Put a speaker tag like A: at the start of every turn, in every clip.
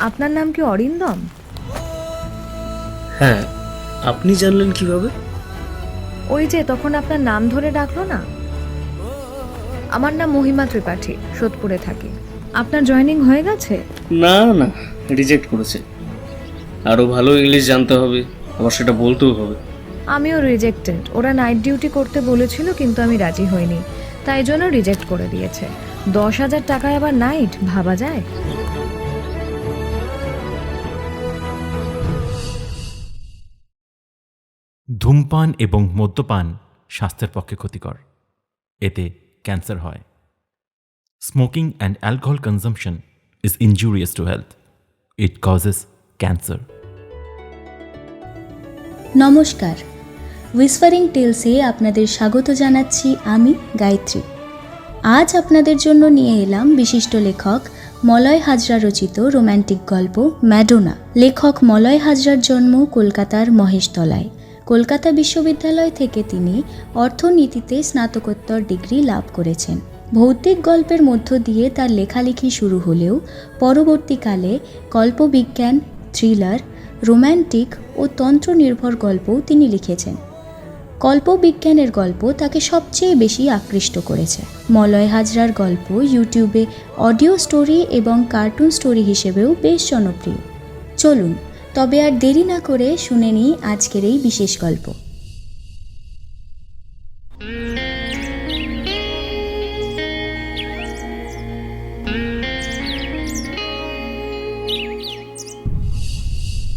A: আপনার নাম কি অরিন্দম?
B: হ্যাঁ, আপনি জানলেন কিভাবে?
A: ওই যে তখন আপনার নাম ধরে ডাকলো না। আমার নাম মহিমা ত্রিপাঠী, সোদপুরে থাকি। আপনার জয়েনিং হয়ে গেছে?
B: না না, রিজেক্ট করেছে। আরো ভালো ইংলিশ জানতে হবে, আবার সেটা বলতেও হবে।
A: আমিও রিজেক্টেড। ওরা নাইট ডিউটি করতে বলেছিল, কিন্তু আমি রাজি হইনি, তাই জন্য রিজেক্ট করে দিয়েছে। 10,000 টাকায় আবার নাইট, ভাবা যায়?
C: ধূমপান এবং মদ্যপান স্বাস্থ্যের পক্ষে ক্ষতিকর। এতে ক্যান্সার হয়। Smoking and alcohol consumption is injurious to health. It causes cancer.
D: নমস্কার, হুইসপারিং টেলসে আপনাদের স্বাগত জানাচ্ছি আমি গায়ত্রী। আজ আপনাদের জন্য নিয়ে এলাম বিশিষ্ট লেখক মলয় হাজরা রচিত রোম্যান্টিক গল্প ম্যাডোনা। লেখক মলয় হাজরার জন্ম কলকাতার মহেশতলায়। কলকাতা বিশ্ববিদ্যালয় থেকে তিনি অর্থনীতিতে স্নাতকোত্তর ডিগ্রি লাভ করেছেন। ভৌতিক গল্পের মধ্য দিয়ে তার লেখালেখি শুরু হলেও পরবর্তীকালে কল্পবিজ্ঞান, থ্রিলার, রোম্যান্টিক ও তন্ত্র নির্ভর গল্পও তিনি লিখেছেন। কল্পবিজ্ঞানের গল্প তাকে সবচেয়ে বেশি আকৃষ্ট করেছে। মলয় হাজরার গল্প ইউটিউবে অডিও স্টোরি এবং কার্টুন স্টোরি হিসেবেও বেশ জনপ্রিয়। চলুন তবে আর দেরি না করে শুনে নিই আজকের এই বিশেষ গল্প।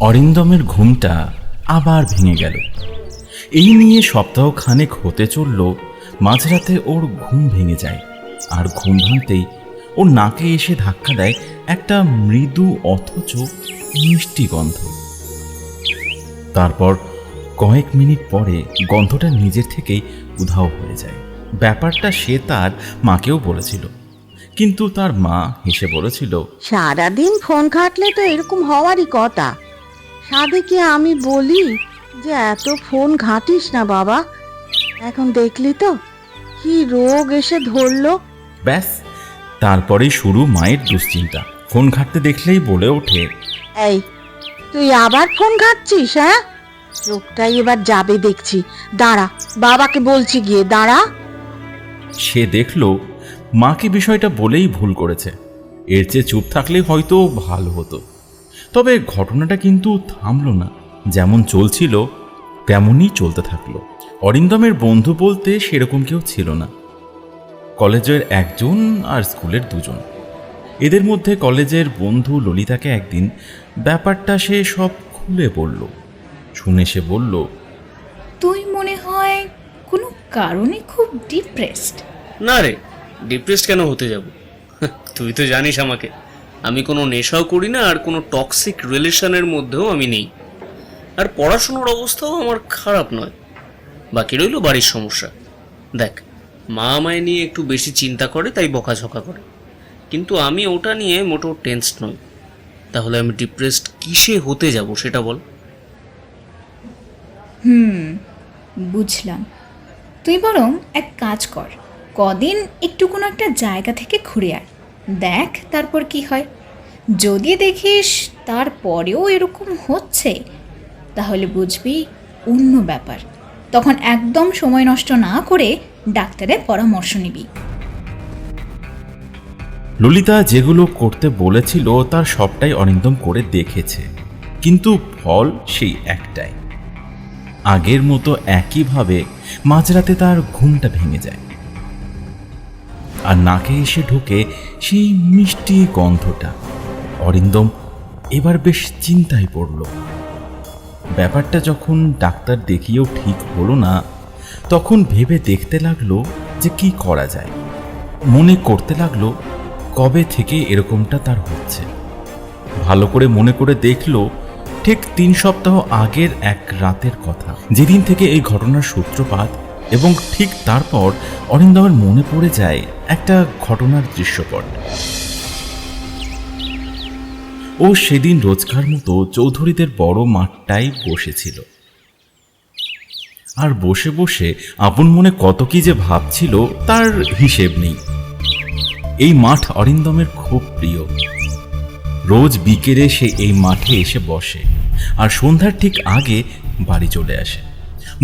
C: অরিন্দমের ঘুমটা আবার ভেঙে গেল। এই নিয়ে সপ্তাহখানেক হতে চলল। মাঝরাতে ওর ঘুম ভেঙে যায়, আর ঘুম ভাঙতেই ওর নাকে এসে ধাক্কা দেয় একটা মৃদু অথচ মিষ্টি গন্ধ। তারপর কয়েক মিনিট পরে গন্ধটা নিজের থেকেই উধাও হয়ে যায়। ব্যাপারটা সে তার মাকেও বলেছিল, কিন্তু তার মা হেসে বলেছিল,
E: সারাদিন ফোন ঘাটলে তো এরকম হওয়ারই কথা। সাদেকে আমি বলি যে এত ফোন ঘাঁটিস না বাবা, এখন দেখলি তো কি রোগ এসে ধরলো।
C: ব্যাস তারপরেই শুরু মায়ের দুশ্চিন্তা। ফোন ঘাঁটতে দেখলেই বলে ওঠে,
E: এই তুই আবার ফোন ঘাঁটছিস? হ্যাঁ, রোগটাই এবার যাবে দেখছি, দাঁড়া, বাবাকে বলছি গিয়ে, দাঁড়া।
C: সে দেখল মাকে বিষয়টা বলেই ভুল করেছে। এর চেয়ে চুপ থাকলে হয়তো ভালো হতো। তবে ঘটনাটা কিন্তু থামলো না। যেমন চলছিল তেমনই চলতে থাকলো। অরিন্দমের বন্ধু বলতে সেরকম কেউ ছিল না। কলেজের একজন আর স্কুলের দুজন। এদের মধ্যে কলেজের বন্ধু ললিতাকে একদিন ব্যাপারটা সে সব খুলে বলল। শুনে সে বলল,
F: তুই মনে হয় কোনো কারণে খুব ডিপ্রেসড।
B: না রে, ডিপ্রেসড কেন হতে যাব? তুই তো জানিস আমাকে, আমি কোনো নেশাও করি না, আর কোনো টক্সিক রিলেশনের মধ্যেও আমি নেই। আর পড়াশোনার অবস্থাও আমার খারাপ নয়। বাকি রইল বাড়ির সমস্যা। দেখ, মা আমায় নিয়ে একটু বেশি চিন্তা করে, তাই বকাঝকা করে, কিন্তু আমি ওটা নিয়ে মোটেও টেনসড নই। তাহলে আমি ডিপ্রেসড কিসে হতে যাব সেটা বল।
F: বুঝলাম। তুই বরং এক কাজ কর, কদিন একটু কোনো একটা জায়গা থেকে ঘুরে আয়, দেখ তারপর কি হয়। যদি দেখিস তারপরেও এরকম হচ্ছে, তাহলে বুঝবি অন্য ব্যাপার। তখন একদম সময় নষ্ট না করে ডাক্তারের পরামর্শ নিবি।
C: ললিতা যেগুলো করতে বলেছিল তার সবটাই অরিন্দম করে দেখেছে, কিন্তু ফল সেই একটাই। আগের মতো একইভাবে মাঝরাতে তার ঘুমটা ভেঙে যায়, আর নাকে এসে ঢোকে সেই মিষ্টি গন্ধটা। অরিন্দম এবার বেশ চিন্তায় পড়ল। ব্যাপারটা যখন ডাক্তার দেখিয়েও ঠিক হলো না, তখন ভেবে দেখতে লাগলো যে কি করা যায়। মনে করতে লাগলো কবে থেকে এরকমটা তার হচ্ছে। ভালো করে মনে করে দেখলো ঠিক 3 সপ্তাহ আগের এক রাতের কথা, যেদিন থেকে এই ঘটনার সূত্রপাত। এবং ঠিক তারপর অরিন্দমের মনে পড়ে যায় একটা ঘটনার দৃশ্যপট। ও সেদিন রোজকার মতো চৌধুরীদের বড় মাঠটাই বসেছিল, আর বসে বসে আপন মনে কত কি যে ভাবছিল তার হিসেব নেই। এই মাঠ অরিন্দমের খুব প্রিয়। রোজ বিকেলে সে এই মাঠে এসে বসে আর সন্ধ্যার ঠিক আগে বাড়ি চলে আসে।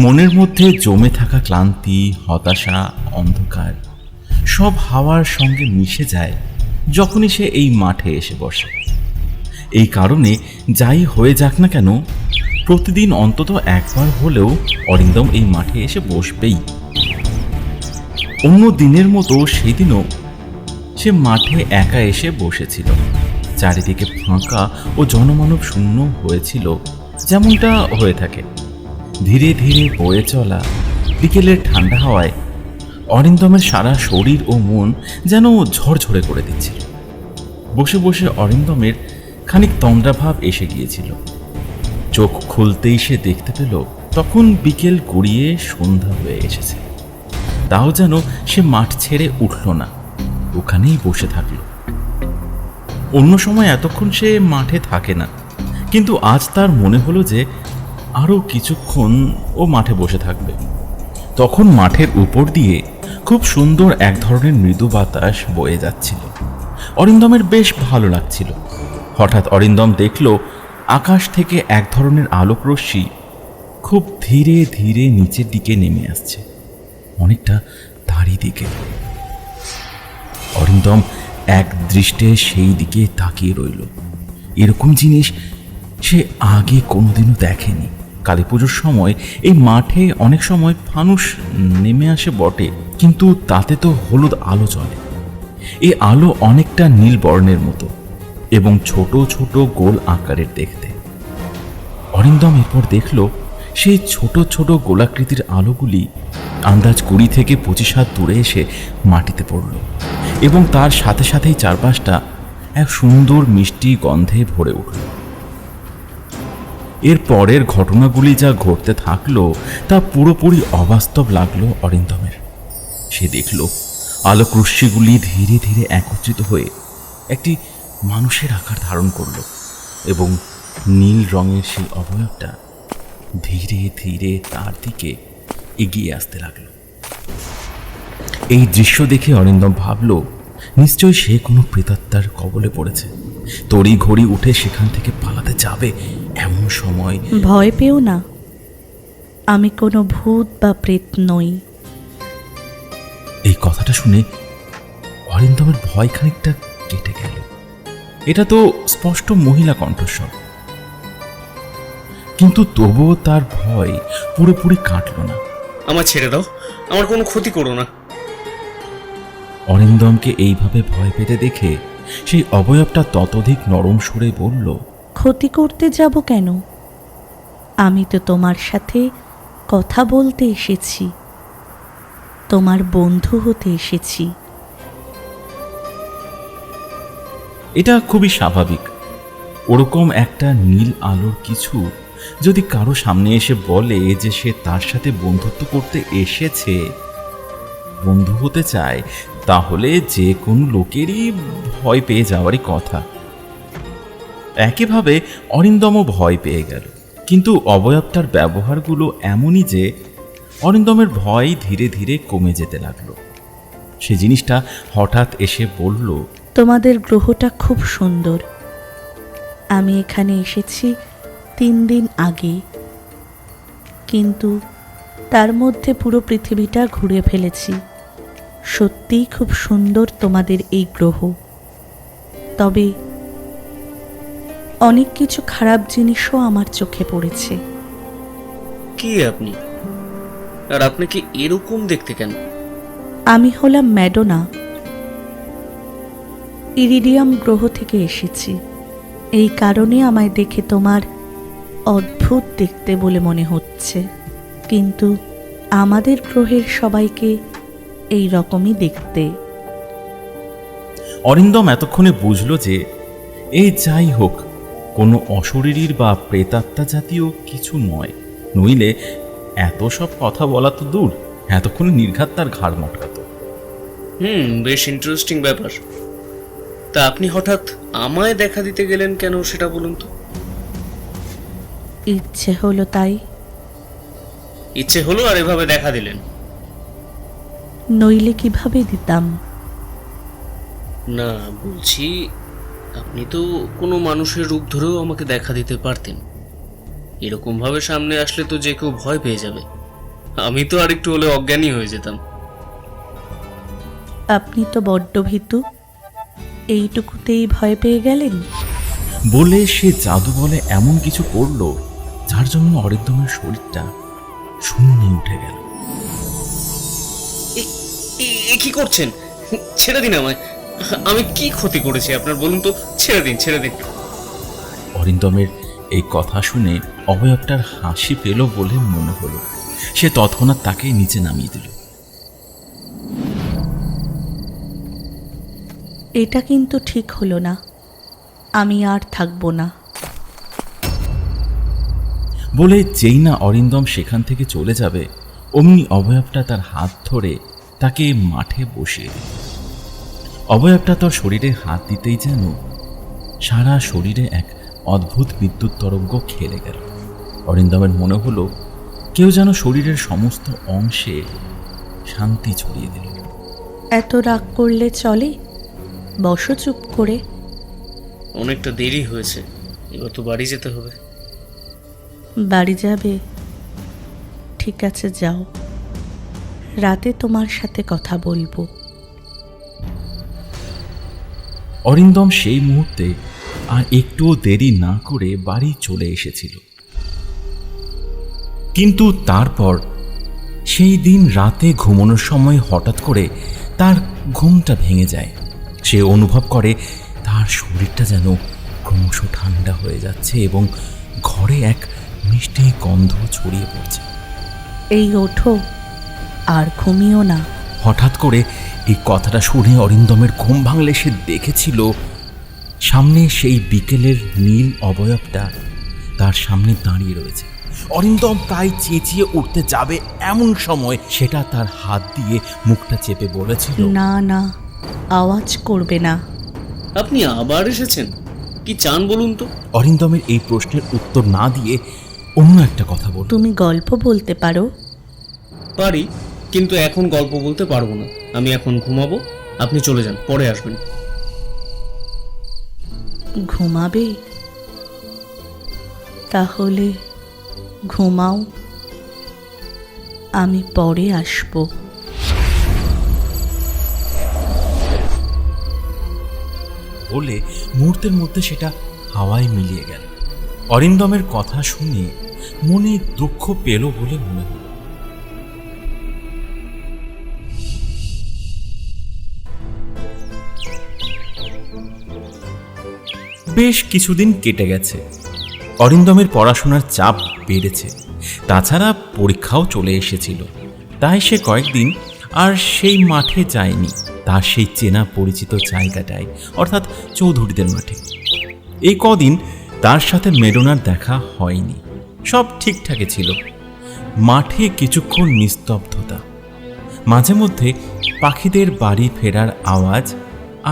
C: মনের মধ্যে জমে থাকা ক্লান্তি, হতাশা, অন্ধকার সব হাওয়ার সঙ্গে মিশে যায় যখনই সে এই মাঠে এসে বসে। এই কারণে যাই হয়ে যাক না কেন, প্রতিদিন অন্তত একবার হলেও অরিন্দম এই মাঠে এসে বসবেই। অন্য দিনের মতো সেদিনও সে মাঠে একা এসে বসেছিল। চারিদিকে ফাঁকা ও জনমানব শূন্য হয়েছিল, যেমনটা হয়ে থাকে। ধীরে ধীরে বয়ে চলা বিকেলের ঠান্ডা হাওয়ায় অরিন্দমের সারা শরীর ও মন যেন ঝরঝরে করে দিচ্ছিল। বসে বসে অরিন্দমের খানিক তন্দ্রাভাব এসে গিয়েছিল। চোখ খুলতেই সে দেখতে পেল তখন বিকেল গড়িয়ে সন্ধ্যা হয়ে এসেছে। তাও যেন সে মাঠ ছেড়ে উঠল না, ওখানেই বসে থাকল। অন্য সময় এতক্ষণ সে মাঠে থাকে না, কিন্তু আজ তার মনে হলো যে আরও কিছুক্ষণ ও মাঠে বসে থাকবে। তখন মাঠের উপর দিয়ে খুব সুন্দর এক ধরনের মৃদু বাতাস বয়ে যাচ্ছিল। অরিন্দমের বেশ ভালো লাগছিল। হঠাৎ অরিন্দম দেখল আকাশ থেকে এক ধরনের আলোক রশ্মি খুব ধীরে ধীরে নিচের দিকে নেমে আসছে, অনেকটা তারই দিকে। অরিন্দম এক দৃষ্টে সেই দিকে তাকিয়ে রইল। এরকম জিনিস সে আগে কোনোদিনও দেখেনি। কালী পুজোর সময় এই মাঠে অনেক সময় ফানুস নেমে আসে বটে, কিন্তু তাতে তো হলুদ আলো জ্বলে। এই আলো অনেকটা নীল বর্ণের মতো এবং ছোট ছোট গোল আকারের দেখতে। অরিন্দম এরপর দেখল সেই ছোট ছোট গোলাকৃতির আলোগুলি আন্দাজ 20 থেকে 25 হাত দূরে এসে মাটিতে পড়ল এবং তার সাথে সাথেই চারপাশটা এক সুন্দর মিষ্টি গন্ধে ভরে উঠল। এর পরের ঘটনাগুলি যা ঘটতে থাকলো তা পুরোপুরি অবাস্তব লাগলো অরিন্দমের। সে দেখল আলোক রশ্মিগুলি ধীরে ধীরে একত্রিত হয়ে একটি মানুষের আকার ধারণ করল এবং নীল রঙের সেই অবয়বটা ধীরে ধীরে তার দিকে এগিয়ে আসতে লাগলো। এই দৃশ্য দেখে অরিন্দম ভাবল নিশ্চয়ই সে কোনো প্রেতাত্মার কবলে পড়েছে। তড়ি ঘড়ি উঠে সেখান থেকে পালাতে যাবে, এমন সময়
G: ভয় পেও না, আমি কোনো ভূত বা প্রেত নই।
C: এই কথাটা শুনে অরিন্দমের ভয় খানিকটা কেটে গেল। এটা তো স্পষ্ট মহিলা কণ্ঠস্বর, কিন্তু তবুও তার ভয় পুরোপুরি কাটল না।
B: আমার ছেড়ে দাও, আমার কোনো ক্ষতি করো না।
C: অরিন্দমকে এইভাবে ভয় পেতে দেখে সেই অবয়বটা ততোধিক নরম সুরে বলল,
G: ক্ষতি করতে যাব কেন? আমি তো তোমার সাথে কথা বলতে এসেছি, তোমার বন্ধু হতে এসেছি।
C: এটা খুবই স্বাভাবিক। ওরকম একটা নীল আলোর কিছু যদি কারো সামনে এসে বলে যে সে তার সাথে বন্ধুত্ব করতে এসেছে, বন্ধু হতে চায়, তাহলে যে কোনো লোকেরই ভয় পেয়ে যাওয়ারই কথা। একইভাবে অরিন্দমও ভয় পেয়ে গেল, কিন্তু অবয়বটার ব্যবহারগুলো এমনই যে অরিন্দমের ভয় ধীরে ধীরে কমে যেতে লাগলো। সে জিনিসটা হঠাৎ এসে বলল,
G: তোমাদের গ্রহটা খুব সুন্দর। আমি এখানে এসেছি 3 দিন আগে, কিন্তু তার মধ্যে পুরো পৃথিবীটা ঘুরে ফেলেছি। সত্যিই খুব সুন্দর তোমাদের এই গ্রহ। তবে অনেক কিছু খারাপ জিনিসও আমার চোখে পড়েছে।
B: কি আপনি? আর আপনাকে এরকম দেখতে কেন?
G: আমি হলাম ম্যাডোনা, ইরিডিয়াম গ্রহ থেকে এসেছি। এই কারণে আমায় দেখে তোমার অদ্ভুত দেখতে বলে মনে হচ্ছে, কিন্তু আমাদের গ্রহের সবাইকে এই রকমই দেখতে।
C: অরিন্দম এতক্ষণে বুঝল যে এই যাই হোক কোনো অশরীরীর বা প্রেতাত্মা জাতীয় কিছু নয়, নইলে এত সব কথা বলা তো দূর, এতক্ষণে নির্ঘাত তার ঘাড় মটকাত।
B: বেশ ইন্টারেস্টিং ব্যাপার। তা আপনি হঠাৎ আমায় দেখা দিতে গেলেন কেন সেটা বলুন তো।
G: ইচ্ছে হলো তাই।
B: ইচ্ছে হলো আর এভাবে দেখা দিলেন?
G: নইলে কিভাবে দিতাম?
B: না, বলছি আপনি তো কোনো মানুষের রূপ ধরেও আমাকে দেখা দিতে পারতেন। এরকমভাবে সামনে আসলে তো যে কেউ ভয় পেয়ে যাবে। আমি তো আর একটু হলে অজ্ঞানী হয়ে যেতাম।
G: আপনি তো বড্ড ভীতু, এইটুকুতেই ভয় পেয়ে গেলেন?
C: বলে সে জাদু বলে এমন কিছু করলো যার জন্য অরিন্দমের শরীরটা শূন্যে উঠে গেল।
B: এ কি করছেন? ছেড়ে দিন আমায়। আমি কি ক্ষতি করেছি আপনার, বলুন তো? ছেড়ে দিন, ছেড়ে দিন।
C: অরিন্দমের এই কথা শুনে অবয়বটার হাসি পেল বলে মনে হলো। সে তৎক্ষণাৎ তাকে নিচে নামিয়ে দিল।
G: এটা কিন্তু ঠিক হলো না, আমি আর থাকবো না।
C: বলে যেই না অরিন্দম সেখান থেকে চলে যাবে, অমনি অবয়বটা তার হাত ধরে তাকে মাঠে বসিয়ে দিল। অবয়বটা তার শরীরে হাত দিতেই যেন সারা শরীরে এক অদ্ভুত বিদ্যুৎ তরঙ্গ খেলে গেল। অরিন্দমের মনে হলো কেউ যেন শরীরের সমস্ত অংশে শান্তি ছড়িয়ে দিল।
G: এত রাগ করলে চলে? বসো চুপ করে।
B: অনেকটা দেরি হয়েছে, এবার তো বাড়ি যেতে হবে।
G: বাড়ি যাবে? ঠিক আছে, যাও, রাতে তোমার সাথে কথা বলবো।
C: অরিন্দম সেই মুহূর্তে আর একটুও দেরি না করে বাড়ি চলে এসেছিল। কিন্তু তারপর সেই দিন রাতে ঘুমানোর সময় হঠাৎ করে তার ঘুমটা ভেঙে যায়। সে অনুভব করে তার শরীরটা যেন ক্রমশ ঠান্ডা হয়ে যাচ্ছে এবং ঘরে এক মিষ্টি গন্ধ ছড়িয়ে পড়ছে।
G: এই ওঠো, আর ঘুমিও না।
C: হঠাৎ করে এই কথাটা শুনে অরিন্দমের ঘুম ভাঙলে সে দেখেছিল সামনে সেই বিকেলের নীল অবয়বটা তার সামনে দাঁড়িয়ে রয়েছে। অরিন্দম প্রায় চেঁচিয়ে উঠতে যাবে, এমন সময় সেটা তার হাত দিয়ে মুখটা চেপে বলেছিল,
G: না না, আওয়াজ করবে না।
B: আপনি আবার এসেছেন? কি চান বলুন তো?
C: অরিন্দমের এই প্রশ্নের উত্তর না দিয়ে অন্য একটা কথা বলল,
G: তুমি গল্প বলতে পারো?
B: পারি, কিন্তু এখন গল্প বলতে পারবো না। আমি এখন ঘুমাবো, আপনি চলে যান, পরে আসবেন।
G: ঘুমাবে? তাহলে ঘুমাও, আমি পরে আসবো।
C: বলে মুহূর্তের মধ্যে সেটা হাওয়ায় মিলিয়ে গেল। অরিন্দমের কথা শুনে মনে দুঃখ পেল বলে মনে হল। বেশ কিছুদিন কেটে গেছে। অরিন্দমের পড়াশোনার চাপ বেড়েছে, তাছাড়া পরীক্ষাও চলে এসেছিল। তাই সে কয়েকদিন আর সেই মাঠে যায়নি, তার সেই চেনা পরিচিত জায়গাটায়, অর্থাৎ চৌধুরীদের মাঠে। এই কদিন তার সাথে মেডোনার দেখা হয়নি। সব ঠিকঠাকই ছিল। মাঠে কিছুক্ষণ নিস্তব্ধতা, মাঝে মধ্যে পাখিদের বাড়ি ফেরার আওয়াজ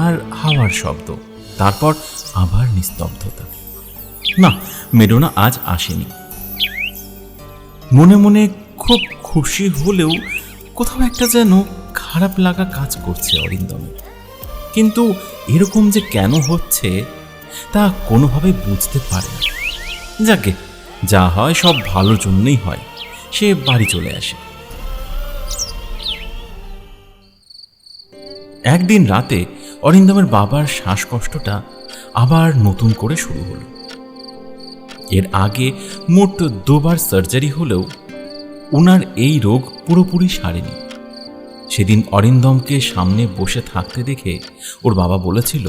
C: আর হাওয়ার শব্দ, তারপর আবার নিস্তব্ধতা। না, মেডোনা আজ আসেনি। মনে মনে খুব খুশি হলেও কোথাও একটা যেন খারাপ লাগা কাজ করছে অরিন্দমের। কিন্তু এরকম যে কেন হচ্ছে তা কোনোভাবে বুঝতে পারে না। যাকে যা হয় সব ভালোর জন্যই হয়। সে বাড়ি চলে আসে। একদিন রাতে অরিন্দমের বাবার শ্বাসকষ্টটা আবার নতুন করে শুরু হলো। এর আগে মোট 2 বার সার্জারি হলেও ওনার এই রোগ পুরোপুরি সারেনি। সেদিন অরিন্দমকে সামনে বসে থাকতে দেখে ওর বাবা বলেছিল,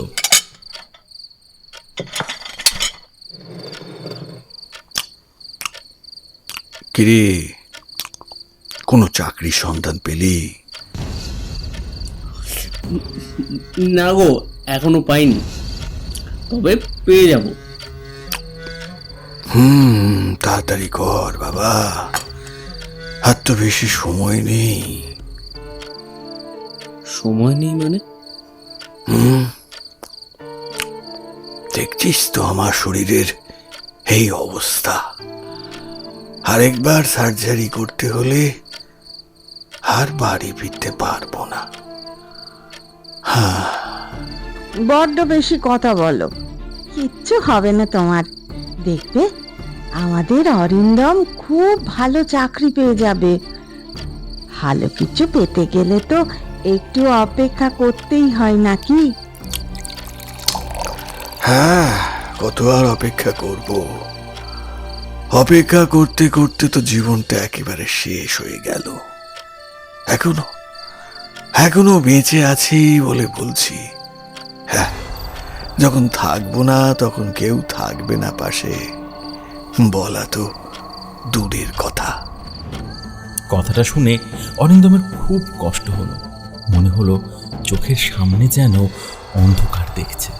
H: কিরে, কোনো চাকরির সন্ধান পেলি?
B: না গো, এখনো পাইনি, তবে পেয়ে যাব।
H: তাড়াতাড়ি কর বাবা, আর তো বেশি সময় নেই।
B: সময় নেই মানে?
H: দেখছিস তো আমার শরীরের এই অবস্থা। আরেকবার সার্জারি করতে হলে আর বাড়ি ফিরতে পারবো না।
E: বড্ড বেশি কথা বলো। কিচ্ছু হবে না তোমার, দেখবে আমাদের অরিন্দম খুব ভালো চাকরি পেয়ে যাবে। ভালো কিছু পেতে গেলে তো একটু অপেক্ষা করতেই হয় নাকি?
H: হ্যাঁ, কত আর অপেক্ষা করব? অপেক্ষা করতে করতে তো জীবনটা একেবারে শেষ হয়ে গেল। এখনো বেঁচে আছি বলে বলছি। হ্যাঁ, যখন থাকবো না তখন কেউ থাকবে না পাশে, বলা তো দূরের কথা।
C: কথাটা শুনে অরিন্দমের খুব কষ্ট হলো। মনে হলো চোখের সামনে যেন অন্ধকার দেখছে।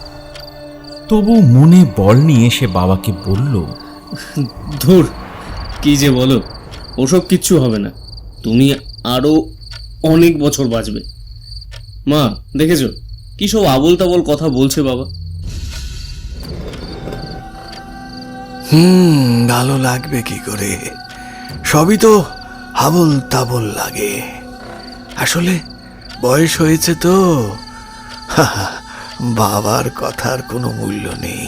C: তবু মনে বল নিয়ে সে বাবাকে বলল,
B: ধুর, কি যে বলো, ওসব কিচ্ছু হবে না। তুমি আরো অনেক বছর বাঁচবে। মা, দেখেছো কি সব আবোল তাবোল কথা বলছে বাবা?
H: ভালো লাগবে কি করে? সবই তো আবোল তাবোল লাগে। আসলে বয়স হয়েছে তো, বাবার কথার কোনো মূল্য নেই।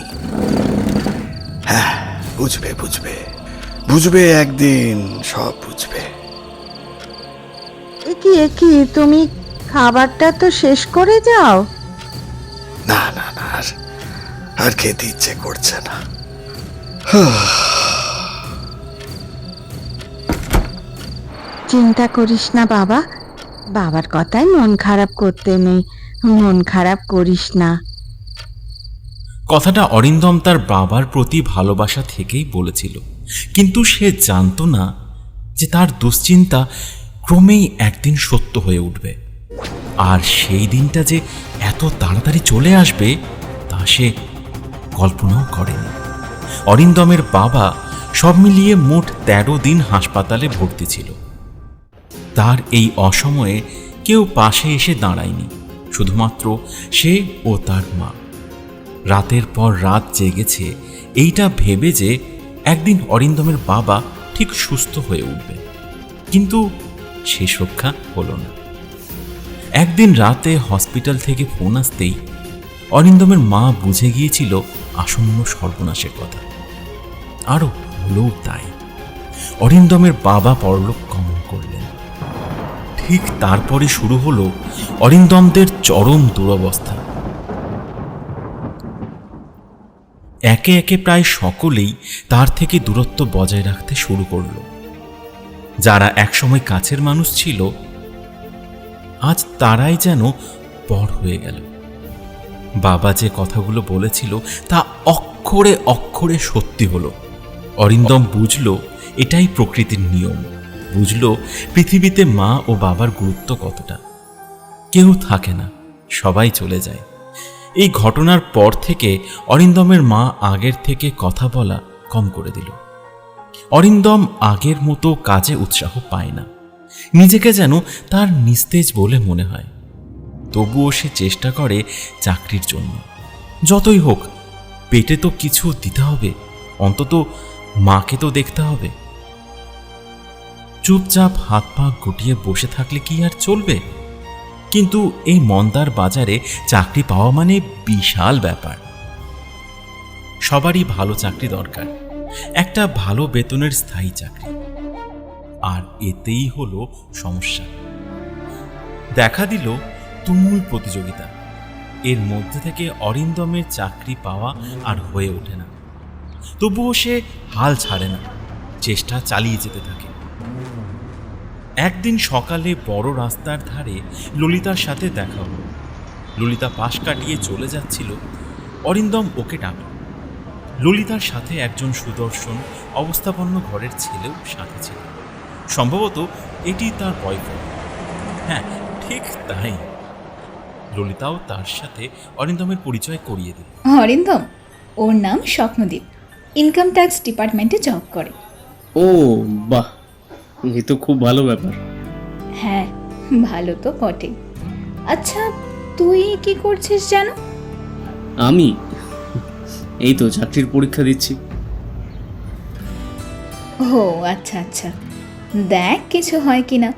H: হ্যাঁ, বুঝবে বুঝবে বুঝবে, একদিন সব বুঝবে।
E: একি তুমি খাবারটা তো শেষ করে যাও।
H: না না না, আর খেতে ইচ্ছে করছে না।
E: চিন্তা করিস না বাবা, বাবার কথায় মন খারাপ করতে নেই, মন খারাপ করিস না।
C: কথাটা অরিন্দম তার বাবার প্রতি ভালোবাসা থেকেই বলেছিল, কিন্তু সে জানতো না যে তার দুশ্চিন্তা ক্রমেই একদিন সত্য হয়ে উঠবে। আর সেই দিনটা যে এত তাড়াতাড়ি চলে আসবে তা সে কল্পনাও করেনি। অরিন্দমের বাবা সব মিলিয়ে মোট 13 দিন হাসপাতালে ভর্তি ছিল। তার এই অসময়ে কেউ পাশে এসে দাঁড়ায়নি, শুধুমাত্র সে ও তার মা। রাতের পর রাত জেগেছে এইটা ভেবে যে একদিন অরিন্দমের বাবা ঠিক সুস্থ হয়ে উঠবে, কিন্তু শেষ রক্ষা হলো না। একদিন রাতে হসপিটাল থেকে ফোন আসতেই অরিন্দমের মা বুঝে গিয়েছিল আসন্ন সর্বনাশের কথা। আরও হলো তাই, অরিন্দমের বাবা পরলোক গমন করলেন। ঠিক তারপরে শুরু হলো অরিন্দমদের চরম দুরবস্থা। একে একে প্রায় সকলেই তার থেকে দূরত্ব বজায় রাখতে শুরু করল। যারা একসময় কাছের মানুষ ছিল আজ তারাই যেন পর হয়ে গেল। বাবা যে কথাগুলো বলেছিল তা অক্ষরে অক্ষরে সত্যি হলো। অরিন্দম বুঝল এটাই প্রকৃতির নিয়ম, বুঝল পৃথিবীতে মা ও বাবার গুরুত্ব কতটা। কেউ থাকে না, সবাই চলে যায়। এই ঘটনার পর থেকে অরিন্দমের মা আগের থেকে কথা বলা কম করে দিল। অরিন্দম আগের মতো কাজে উৎসাহ পায় না, নিজেকে যেন তার নিস্তেজ বলে মনে হয়। তবুও সে চেষ্টা করে চাকরির জন্য। যতই হোক, পেটে তো কিছু দিতে হবে, অন্তত মাকে তো দেখতে হবে। চুপচাপ হাত পা গুটিয়ে বসে থাকলে কি আর চলবে? কিন্তু এই মন্দার বাজারে চাকরি পাওয়া মানে বিশাল ব্যাপার। সবারই ভালো চাকরি দরকার, একটা ভালো বেতনের স্থায়ী চাকরি। আর এতেই হলো সমস্যা। দেখা দিল তুমুল প্রতিযোগিতা। এর মধ্যে থেকে অরিন্দমের চাকরি পাওয়া আর হয়ে ওঠে না। তবুও সে হাল ছাড়ে না, চেষ্টা চালিয়ে যেতে থাকে। একদিন সকালে বড় রাস্তার ধারে ললিতার সাথে দেখা হলো। ললিতা পাশ কাটিয়ে চলে যাচ্ছিল। অরিন্দম ওকে ডাকল। ললিতার সাথে একজন সুদর্শন অবস্থাপন্ন ঘরের ছেলেও সাথে ছিল। সম্ভবত এটি তার বয়ফ্রেন্ড। হ্যাঁ, ঠিক তাই। ললিতাও তার সাথে অরিন্দমের পরিচয় করিয়ে দিল।
F: অরিন্দম, ওর নাম স্বপ্নদীপ, ইনকাম ট্যাক্স ডিপার্টমেন্টে জব করে।
B: ও বাহ, এ তো খুব ভালো ব্যাপার।
F: হ্যাঁ, ভালো তো বটে। আচ্ছা, তুই কি করছিস জানো?
B: আমি এই তো চাকরির পরীক্ষা দিচ্ছি।
F: ও আচ্ছা আচ্ছা, দেখ কিছু হয় কিনা,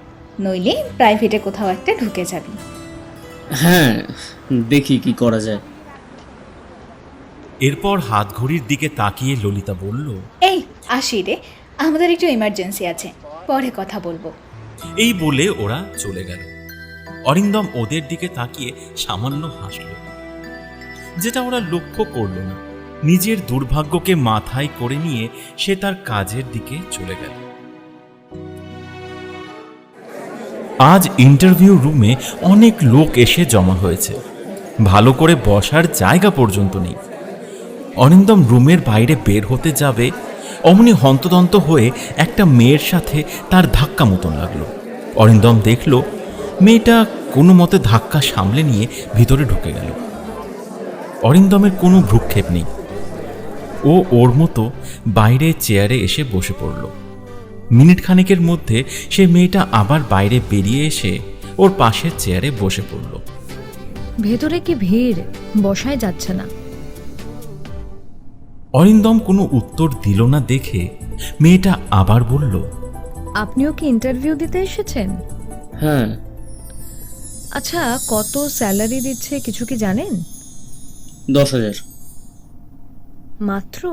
F: নইলে প্রাইভেটে কোথাও একটা ঢুকে যাবি।
B: হ্যাঁ, দেখি কি করা যায়।
C: এরপর হাত ঘড়ির দিকে তাকিয়ে ললিতা বলল,
F: এই আসি রে, আমাদের একটু এমার্জেন্সি আছে, পরে কথা বলবো।
C: এই বলে ওরা চলে গেল। অরিন্দম ওদের দিকে তাকিয়ে সামান্য হাসল, যেটা ওরা লক্ষ্য করল না। নিজের দুর্ভাগ্যকে মাথায় করে নিয়ে সে তার কাজের দিকে চলে গেল। আজ ইন্টারভিউ রুমে অনেক লোক এসে জমা হয়েছে, ভালো করে বসার জায়গা পর্যন্ত নেই। অরিন্দম রুমের বাইরে বের হতে যাবে, অমনি হন্তদন্ত হয়ে একটা মেয়ের সাথে তার ধাক্কা মতন লাগলো। অরিন্দম দেখল মেয়েটা কোনো মতে ধাক্কা সামলে নিয়ে ভিতরে ঢুকে গেল। অরিন্দমের কোনো ভ্রুক্ষেপ নেই, ও ওর মতো বাইরে চেয়ারে এসে বসে পড়ল। মিনিট খানেকের মধ্যে সে মেয়েটা আবার বাইরে বেরিয়ে এসে ওর পাশের চেয়ারে বসে পড়ল।
A: ভেতরে কি ভিড়, বসাই যাচ্ছে না।
C: অরিন্দম কোনো উত্তর দিল না দেখে মেয়েটা আবার বলল,
A: আপনিও কি ইন্টারভিউ দিতে এসেছেন?
B: হ্যাঁ।
A: আচ্ছা, কত স্যালারি দিচ্ছে কিছু কি জানেন?
B: 10,000।
A: মাত্র?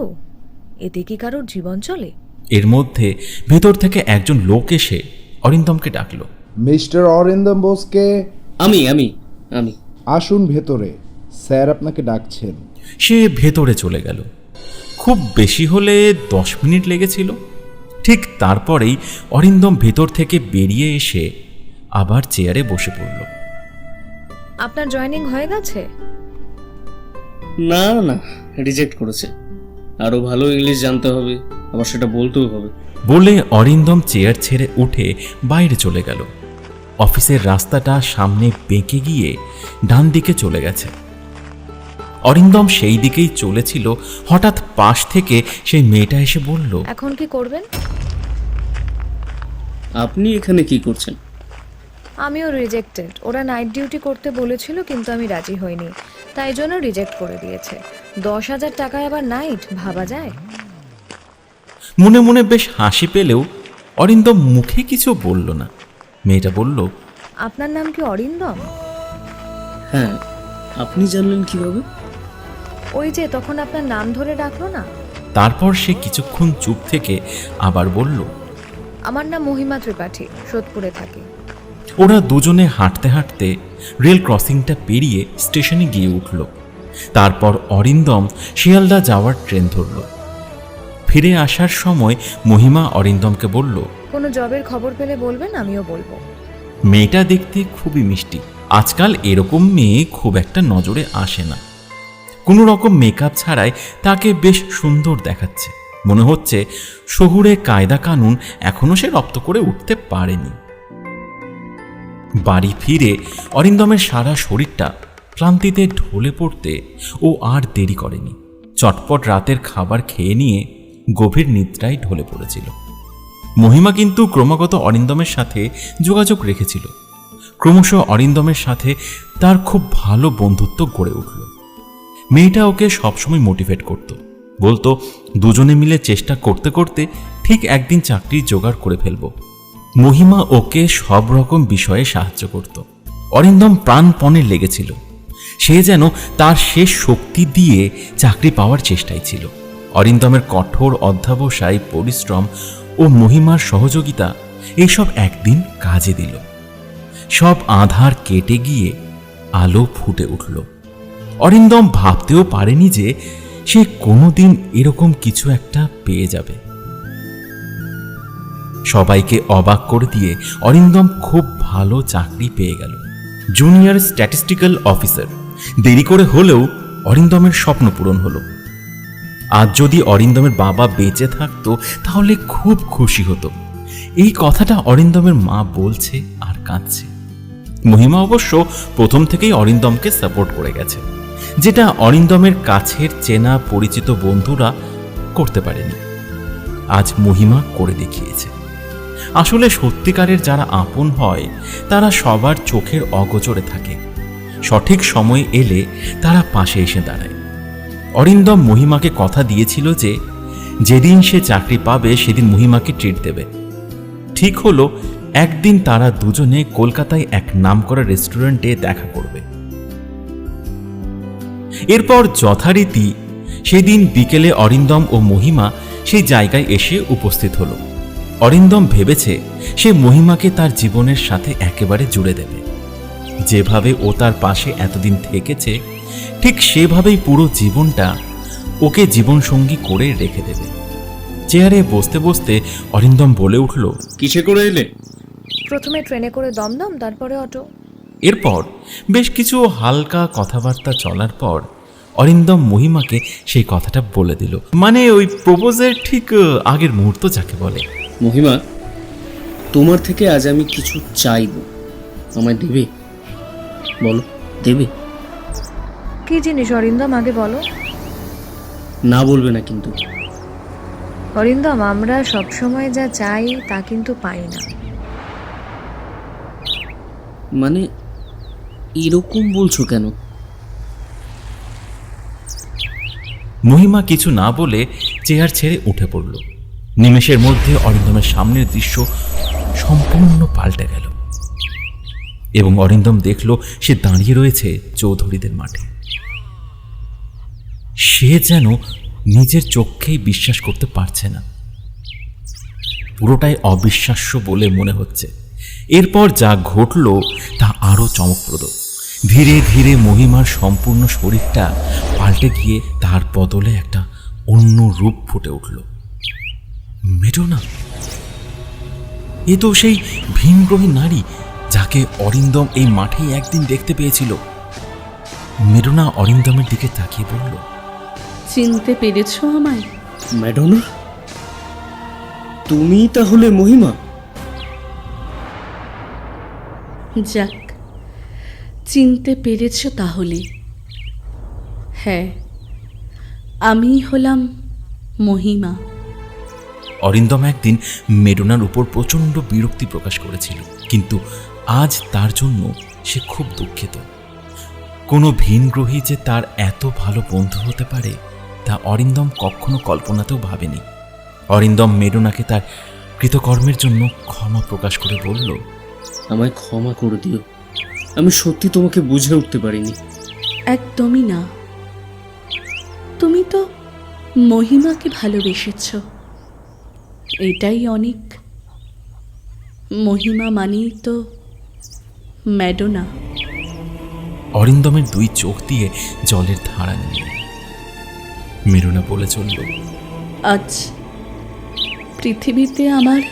A: এতে কি কারোর জীবন চলে?
C: এর মধ্যে ভেতর থেকে একজন লোক এসে অরিন্দমকে ডাকল।
I: মিস্টার অরিন্দম বোসকে
B: আমি আমি আমি
I: আসুন ভেতরে, স্যার আপনাকে ডাকছেন।
C: সে ভেতরে চলে গেল। খুব বেশি হলে 10 মিনিট লেগেছিল। ঠিক তারপরেই অরিন্দম ভেতর থেকে বেরিয়ে এসে আবার চেয়ারে বসে পড়ল।
A: আপনার জয়েনিং হয়ে গেছে?
B: না না, রিজেক্ট করেছে। আরো ভালো ইংলিশ জানতে হবে, আবার সেটা বলতেও হবে।
C: বলে অরিন্দম চেয়ার ছেড়ে উঠে বাইরে চলে গেল। অফিসের রাস্তাটা সামনে বেঁকে গিয়ে ডান দিকে চলে গেছে। অরিন্দম সেই দিকেই চলেছিল, হঠাৎ পাশ থেকে সেই মেয়েটা এসে বলল,
A: এখন কি করবেন?
B: আপনি এখানে কি করছেন?
A: আমিও রিজেক্টেড। ওরা নাইট ডিউটি করতে বলেছিল কিন্তু আমি রাজি হইনি, তাই জন্য রিজেক্ট করে দিয়েছে। 10,000 টাকায় আবার নাইট, ভাবা যায়?
C: মনে মনে বেশ হাসি পেলেও অরিন্দম মুখে কিছু বলল না। মেয়েটা বলল,
A: আপনার নাম কি অরিন্দম?
B: হ্যাঁ। আপনি জানলেন কিভাবে?
A: ওই যে তখন আপনার নাম ধরে ডাকলো না।
C: তারপর সে কিছুক্ষণ চুপ থেকে আবার বলল,
A: আমার নাম মহিমা ত্রিপাঠী, সোদপুরে থাকি।
C: ওরা দুজনে হাঁটতে হাঁটতে রেল ক্রসিংটা পেরিয়ে স্টেশনে গিয়ে উঠল। তারপর অরিন্দম শিয়ালদা যাওয়ার ট্রেন ধরল। ফিরে আসার সময় মহিমা অরিন্দমকে বলল,
A: কোনো জবের খবর পেলে বলবেন, আমিও বলবো।
C: মেয়েটা দেখতে খুবই মিষ্টি। আজকাল এরকম মেয়ে খুব একটা নজরে আসে না। কোনো রকম মেকআপ ছাড়াই তাকে বেশ সুন্দর দেখাচ্ছে। মনে হচ্ছে শহুরে কায়দা কানুন এখনো সে রপ্ত করে উঠতে পারেনি। বাড়ি ফিরে অরিন্দমের সারা শরীরটা ক্লান্তিতে ঢলে পড়তে ও আর দেরি করেনি। চটপট রাতের খাবার খেয়ে নিয়ে গভীর নিদ্রায় ঢলে পড়েছিল। মহিমা কিন্তু ক্রমাগত অরিন্দমের সাথে যোগাযোগ রেখেছিল। ক্রমশ অরিন্দমের সাথে তার খুব ভালো বন্ধুত্ব গড়ে উঠল। মেয়েটা ওকে সবসময় মোটিভেট করত, বলতো দুজনে মিলে চেষ্টা করতে করতে ঠিক একদিন চাকরি জোগাড় করে ফেলব। মহিমা ওকে সব রকম বিষয়ে সাহায্য করত। অরিন্দম প্রাণপণে লেগেছিল। সে যেন তার শেষ শক্তি দিয়ে চাকরি পাওয়ার চেষ্টায় ছিল। অরিন্দমের কঠোর অধ্যবসায়, পরিশ্রম ও মহিমার সহযোগিতা এইসব একদিন কাজে দিল। সব আঁধার কেটে গিয়ে আলো ফুটে উঠল। অরিন্দম ভাবতেও পারেনি যে সে কোনোদিন এরকম কিছু একটা পেয়ে যাবে। সবাইকে অবাক করে দিয়ে অরিন্দম খুব ভালো চাকরি পেয়ে গেল, জুনিয়র স্ট্যাটিস্টিক্যাল অফিসার। দেরি করে হলেও অরিন্দমের স্বপ্ন পূরণ হলো। আজ যদি অরিন্দমের বাবা বেঁচে থাকতো তাহলে খুব খুশি হতো। এই কথাটা অরিন্দমের মা বলছে আর কাঁদছে। মহিমা অবশ্য প্রথম থেকেই অরিন্দমকে সাপোর্ট করে গেছে, যেটা অরিন্দমের কাছের চেনা পরিচিত বন্ধুরা করতে পারেনি। আজ মহিমা করে দেখিয়েছে। আসলে সত্যিকারের যারা আপন হয় তারা সবার চোখের অগোচরে থাকে। সঠিক সময় এলে তারা পাশে এসে দাঁড়ায়। অরিন্দম মহিমাকে কথা দিয়েছিল যে যেদিন সে চাকরি পাবে সেদিন মহিমাকে ট্রিট দেবে। ঠিক হলো, একদিন তারা দুজনে কলকাতায় এক নামকরা রেস্টুরেন্টে দেখা করবে। এরপর যথারীতি সেদিন বিকেলে অরিন্দম ও মহিমা সেই জায়গায় এসে উপস্থিত হলো। অরিন্দম ভেবেছে সে মহিমাকে তার জীবনের সাথে একেবারে জুড়ে দেবে। যেভাবে ও তার পাশে এতদিন থেকেছে ঠিক সেভাবেই পুরো জীবনটা ওকে জীবনসঙ্গী করে রেখে দেবে। চেয়ারে বসতে বসতে অরিন্দম বলে উঠল,
B: কিসে করে এলে?
A: প্রথমে ট্রেনে করে দমদম, তারপরে অটো।
C: এরপর বেশ কিছু হালকা কথাবার্তা চলার পর অরিন্দম মহিমাকে সেই কথাটা বলে দিল, মানে ওই প্রপোজের ঠিক আগের মুহূর্ত যাকে বলে।
B: মহিমা, তোমার থেকে আজ আমি কিছু চাইব, আমায় দেবে? বলো, দেবে?
A: কি জিনিস অরিন্দম, আগে বলো।
B: না বলবে না কিন্তু।
A: অরিন্দম, আমরা সবসময় যা চাই তা কিন্তু পাই না।
B: মানে এরকম বলছো কেন?
C: মহিমা কিছু না বলে চেয়ার ছেড়ে উঠে পড়ল। নিমেষের মধ্যে অরিন্দমের সামনের দৃশ্য সম্পূর্ণ পাল্টে গেল এবং অরিন্দম দেখল সে দাঁড়িয়ে রয়েছে চৌধুরীদের মাঠে। সে যেন নিজের চোখকেই বিশ্বাস করতে পারছে না। পুরোটাই অবিশ্বাস্য বলে মনে হচ্ছে। এরপর যা ঘটল তা আরো চমকপ্রদ। ধীরে ধীরে মহিমার সম্পূর্ণ শরীরটা পাল্টে গিয়ে তার বদলে একটা অন্য রূপ ফুটে উঠল। মেডোনা! এ তো সেই ভিনগ্রহী নারী যাকে অরিন্দম এই মাঠেই একদিন দেখতে পেয়েছিল। মেডোনা অরিন্দমের দিকে তাকিয়ে বলল,
G: চিনতে পেরেছ আমায়?
B: ম্যাডোনা, তুমি তাহলে মহিমা?
G: যাক, চিনতে পেরেছ তাহলে। হ্যাঁ, আমি হলাম মহিমা।
C: অরিন্দম একদিন মেডোনার উপর প্রচণ্ড বিরক্তি প্রকাশ করেছিল, কিন্তু আজ তার জন্য সে খুব দুঃখিত। কোনো ভিনগ্রহী যে তার এত ভালো বন্ধু হতে পারে তা অরিন্দম কখনো কল্পনাতেও ভাবেনি। অরিন্দম মেডোনাকে তার কৃতকর্মের জন্য ক্ষমা প্রকাশ করে বলল,
B: আমায় ক্ষমা করে দিও, আমি সত্যি তোমাকে বুঝে উঠতে পারিনি।
G: একদমই না, তুমি তো মহিমাকে ভালোবেসেছ, এটাই অনেক। মহিমা মানেই তো ম্যাডোনা।
C: অরিন্দমের দুই চোখ দিয়ে জলের ধারা নেমে মেডোনা বলে চলল,
G: আজ পৃথিবীতে আমার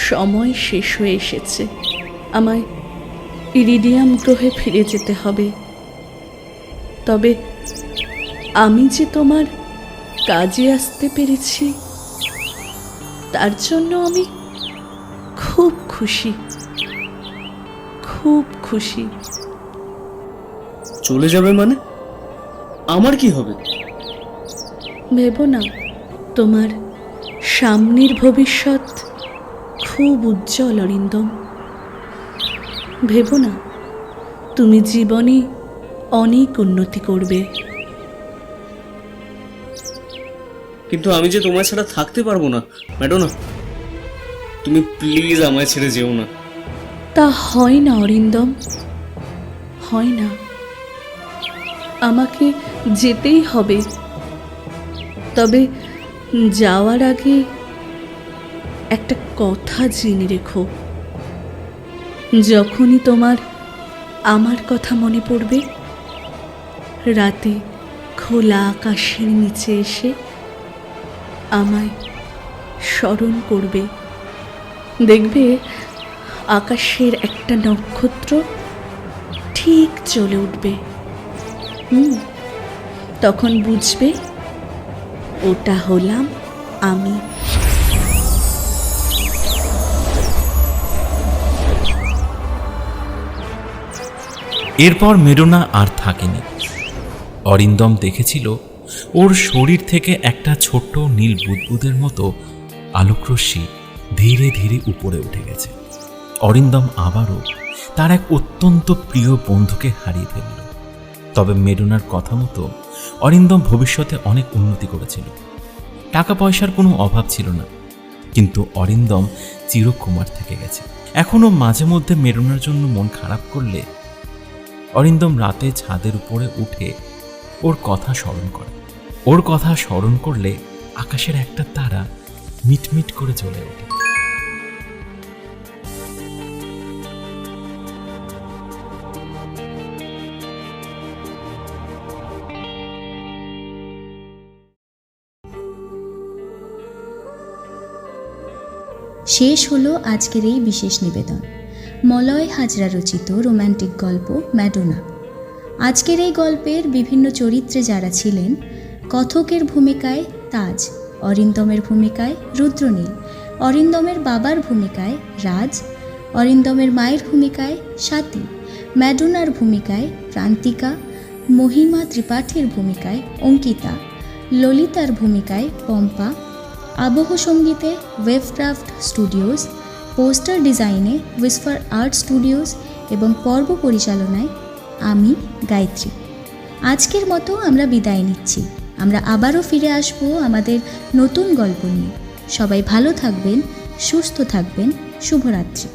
G: সময় শেষ হয়ে এসেছে। আমায় ইরিডিয়াম গ্রহে ফিরে যেতে হবে। তবে আমি যে তোমার কাজে আসতে পেরেছি তার জন্য আমি খুব খুশি, খুব খুশি।
B: চলে যাবে মানে? আমার কি হবে?
G: ভেবো না, তোমার সামনের ভবিষ্যৎ খুব উজ্জ্বল অরিন্দম। ভেবো না, তুমি জীবনে অনেক উন্নতি করবে।
B: কিন্তু আমি যে তোমায় ছাড়া থাকতে পারবো না ম্যাডোনা, তুমি প্লিজ আমায় ছেড়ে যেও না।
G: তা হয় না অরিন্দম, হয় না। আমাকে যেতেই হবে। তবে যাওয়ার আগে একটা কথা জেনে রেখো, যখনই তোমার আমার কথা মনে পড়বে, রাতে খোলা আকাশের নিচে এসে আমায় স্মরণ করবে। দেখবে আকাশের একটা নক্ষত্র ঠিক জ্বলে উঠবে। তখন বুঝবে ওটা হলাম আমি।
C: এরপর মেডোনা আর থাকেনি। অরিন্দম দেখেছিল ওর শরীর থেকে একটা ছোট্ট নীল বুদবুদের মতো আলোকরশ্মি ধীরে ধীরে উপরে উঠে গেছে। অরিন্দম আবারও তার এক অত্যন্ত প্রিয় বন্ধুকে হারিয়ে ফেলল। তবে মেডোনার কথা মতো অরিন্দম ভবিষ্যতে অনেক উন্নতি করেছিল। টাকা পয়সার কোনো অভাব ছিল না, কিন্তু অরিন্দম চিরকুমার থেকে গেছে। এখনো মাঝে মধ্যে মেডোনার জন্য মন খারাপ করলে অরিন্দম রাতে ছাদের উপরে উঠে ওর কথা স্মরণ করে। ওর কথা স্মরণ করলে আকাশের একটা তারা মিটমিট করে জ্বলে ওঠে।
D: শেষ হলো আজকের এই বিশেষ নিবেদন, মলয় হাজরা রচিত রোম্যান্টিক গল্প ম্যাডোনা। আজকের এই গল্পের বিভিন্ন চরিত্রে যারা ছিলেন, কথকের ভূমিকায় তাজ, অরিন্দমের ভূমিকায় রুদ্রনীল, অরিন্দমের বাবার ভূমিকায় রাজ, অরিন্দমের মায়ের ভূমিকায় স্বাতী, ম্যাডোনার ভূমিকায় প্রান্তিকা, মহিমা ত্রিপাঠীর ভূমিকায় অঙ্কিতা, ললিতার ভূমিকায় পম্পা, আবহ সঙ্গীতে ওয়েভক্রাফট স্টুডিওজ, পোস্টার ডিজাইনে উইসফার আর্ট স্টুডিওজ এবং পর্ব পরিচালনায় আমি গায়ত্রী। আজকের মতো আমরা বিদায় নিচ্ছি। আমরা আবারও ফিরে আসব আমাদের নতুন গল্প নিয়ে। সবাই ভালো থাকবেন, সুস্থ থাকবেন। শুভরাত্রি।